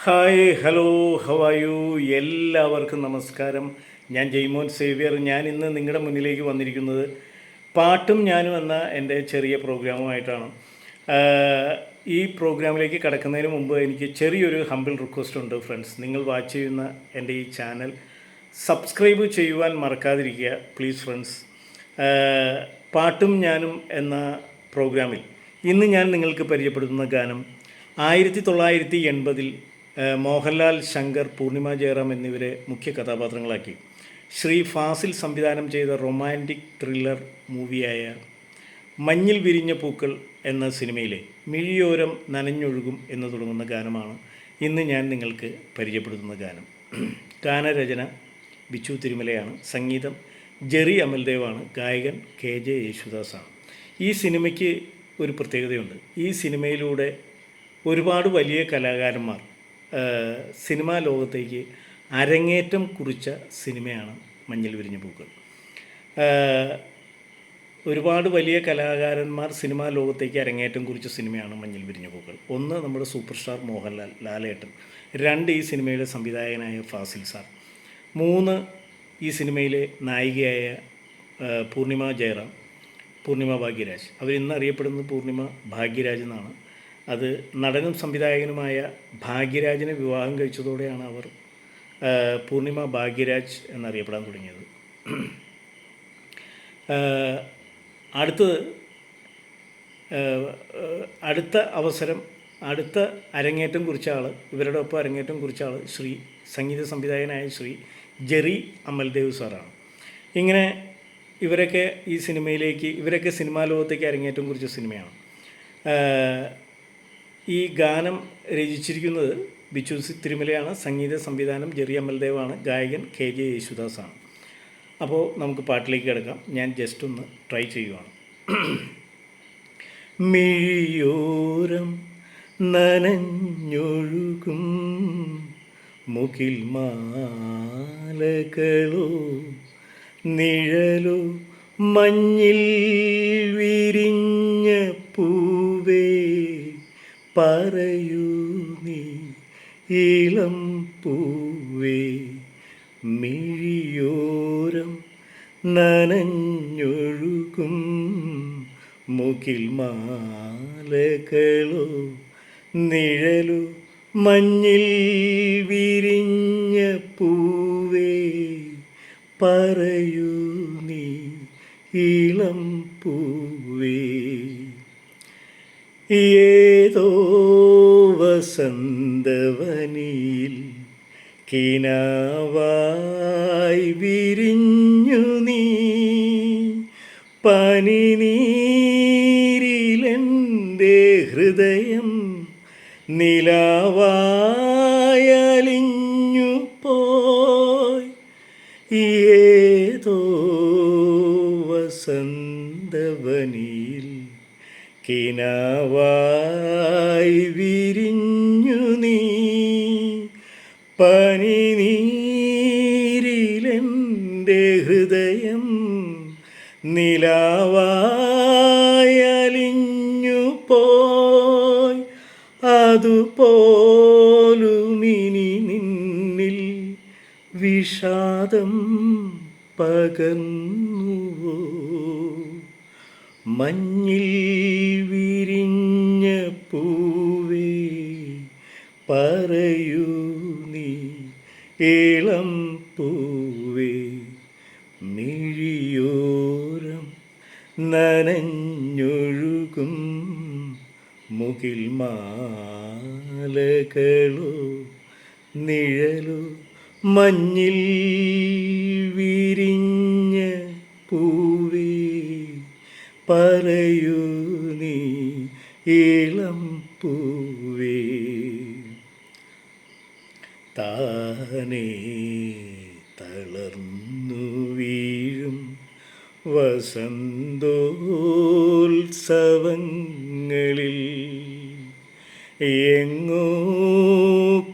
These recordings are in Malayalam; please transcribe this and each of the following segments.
Hi hello how are you എല്ലാവർക്കും നമസ്കാരം. ഞാൻ ജെയ്മോൻ സേവ്യർ. ഞാൻ ഇന്ന് നിങ്ങളുടെ മുന്നിലേക്ക് വന്നിരിക്കുന്നത് പാട്ടും ഞാനും എന്ന എൻ്റെ ചെറിയ പ്രോഗ്രാമുമായിട്ടാണ്. ഈ പ്രോഗ്രാമിലേക്ക് കടക്കുന്നതിന് മുമ്പ് എനിക്ക് ചെറിയൊരു ഹമ്പിൾ റിക്വസ്റ്റ് ഉണ്ട് ഫ്രണ്ട്സ്. നിങ്ങൾ വാച്ച് ചെയ്യുന്ന എൻ്റെ ഈ ചാനൽ സബ്സ്ക്രൈബ് ചെയ്യുവാൻ മറക്കാതിരിക്കുക പ്ലീസ് ഫ്രണ്ട്സ്. പാട്ടും ഞാനും എന്ന പ്രോഗ്രാമിൽ ഇന്ന് ഞാൻ നിങ്ങൾക്ക് പരിചയപ്പെടുത്തുന്ന ഗാനം 1980 മോഹൻലാൽ, ശങ്കർ, പൂർണിമ ജയറാം എന്നിവരെ മുഖ്യ കഥാപാത്രങ്ങളാക്കി ശ്രീ ഫാസിൽ സംവിധാനം ചെയ്ത റൊമാൻറ്റിക് ത്രില്ലർ മൂവിയായ മഞ്ഞിൽ വിരിഞ്ഞ പൂക്കൾ എന്ന സിനിമയിലെ മിഴിയോരം നനഞ്ഞൊഴുകും എന്ന് തുടങ്ങുന്ന ഗാനമാണ് ഇന്ന് ഞാൻ നിങ്ങൾക്ക് പരിചയപ്പെടുത്തുന്ന ഗാനം. ഗാനരചന ബിച്ചു തിരുമലയാണ്. സംഗീതം ജെറി അമൽദേവാണ്. ഗായകൻ KJ യേശുദാസാണ്. ഈ സിനിമയ്ക്ക് ഒരു പ്രത്യേകതയുണ്ട്. ഈ സിനിമയിലൂടെ ഒരുപാട് വലിയ കലാകാരന്മാർ സിനിമാ ലോകത്തേക്ക് അരങ്ങേറ്റം കുറിച്ച സിനിമയാണ് മഞ്ഞിൽ വിരിഞ്ഞ പൂക്കൾ. ഒരുപാട് വലിയ കലാകാരന്മാർ സിനിമാ ലോകത്തേക്ക് അരങ്ങേറ്റം കുറിച്ച സിനിമയാണ് മഞ്ഞിൽ വിരിഞ്ഞ പൂക്കൾ. ഒന്ന്, നമ്മുടെ സൂപ്പർ സ്റ്റാർ മോഹൻലാൽ, ലാലേട്ടൻ. രണ്ട്, ഈ സിനിമയുടെ സംവിധായകനായ ഫാസിൽ സാർ. മൂന്ന്, ഈ സിനിമയിലെ നായികയായ പൂർണിമ ജയറാം, പൂർണിമ ഭാഗ്യരാജ്. അവരിന്ന് അറിയപ്പെടുന്നത് പൂർണിമ ഭാഗ്യരാജ് എന്നാണ്. അത് നടനും സംവിധായകനുമായ ഭാഗ്യരാജിനെ വിവാഹം കഴിച്ചതോടെയാണ് അവർ പൂർണിമ ഭാഗ്യരാജ് എന്നറിയപ്പെടാൻ തുടങ്ങിയത്. അടുത്ത അവസരം, അടുത്ത അരങ്ങേറ്റം കുറിച്ച ആൾ, ഇവരുടെ ഒപ്പം അരങ്ങേറ്റം കുറിച്ച ആൾ സംഗീത സംവിധായകനായ ശ്രീ ജെറി അമൽദേവ് സാറാണ്. ഇങ്ങനെ ഇവരൊക്കെ സിനിമാ ലോകത്തേക്ക് അരങ്ങേറ്റം കുറിച്ച സിനിമയാണ്. ഈ ഗാനം രചിച്ചിരിക്കുന്നത് ബിച്ചു തിരുമലയാണ്. സംഗീത സംവിധാനം ജെറി അമൽദേവാണ്. ഗായകൻ KJ യേശുദാസാണ്. അപ്പോൾ നമുക്ക് പാട്ടിലേക്ക് കിടക്കാം. ഞാൻ ജസ്റ്റ് ഒന്ന് ട്രൈ ചെയ്യുവാണ്. മിഴിയോരം നനഞ്ഞൊഴുകും മുകിൽ മാലകളോ നിഴലോ മഞ്ഞിൽ വിരിഞ്ഞ പൂവേ പറയൂ നീ ഇളം പൂവേ. മിഴിയോരം നനഞ്ഞൊഴുകും മുകിൽ മാലകളോ നിഴലോ മഞ്ഞിൽ വിരിഞ്ഞ പൂവേ പറയൂ നീ ഇളം പൂവേ. ഏതോ വസന്തവനിയിൽ കിനാവായി വിരിഞ്ഞു നീ, പനിനീരിലെൻ്റെ ഹൃദയം നിലാവായലിഞ്ഞു പോയി. ഏതോ വസന്തവനിയിൽ കിനാവായി വിരിഞ്ഞു നീ, പനിനീരിലെൻ്റെ ഹൃദയം നിലാവായലിഞ്ഞു പോയി. അതുപോലുമിനി നിന്നിൽ വിഷാദം പകർന്നുവോ. മഞ്ഞിൽ വിരിഞ്ഞ പൂവേ പറയൂ നീ ഇളം പൂവേ. മിഴിയോരം നനഞ്ഞൊഴുകും മുകിൽ മാലകളോ നിഴലോ മഞ്ഞിൽ വിരിഞ്ഞ പൂവേ പറയൂ നീ ഇളം പൂവേ. താനേ തളർന്നു വീഴും വസന്തോത്സവങ്ങളിൽ എങ്ങോ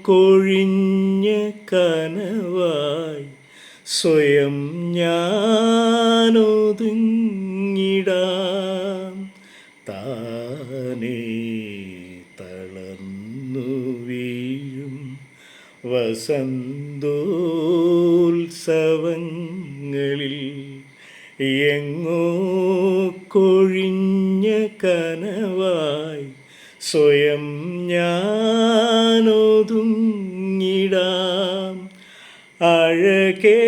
കൊഴിഞ്ഞ കനവായി സ്വയം ഞാനൊതുങ്ങിടാം. താനേ തളർന്നു വീഴും വസന്തോത്സവങ്ങളിൽ എങ്ങോ കൊഴിഞ്ഞ കനവായി സ്വയം ഞാനൊതുങ്ങിടാം. അഴകേ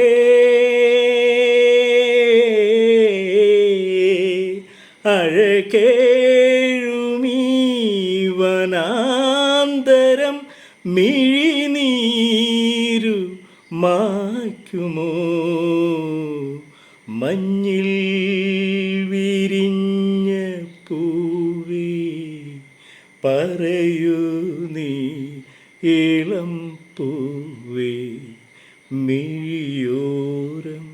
അഴകേഴുമീ വനാന്തരം മിഴിനീരു മായ്ക്കുമോ? മഞ്ഞിൽ വിരിഞ്ഞ പൂവേ പറയൂ നീ, ഇളം പൂവേ, മിഴിയോരം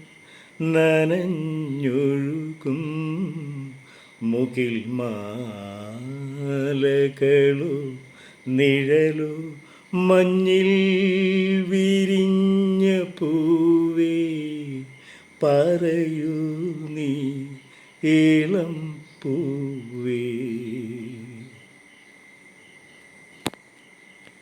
നനഞ്ഞൊഴുകും മുകിൽ മാലകളോ നിഴലോ മഞ്ഞിൽ വിരിഞ്ഞ പൂവേ പറയൂ നീ, ഇളം പൂവേ.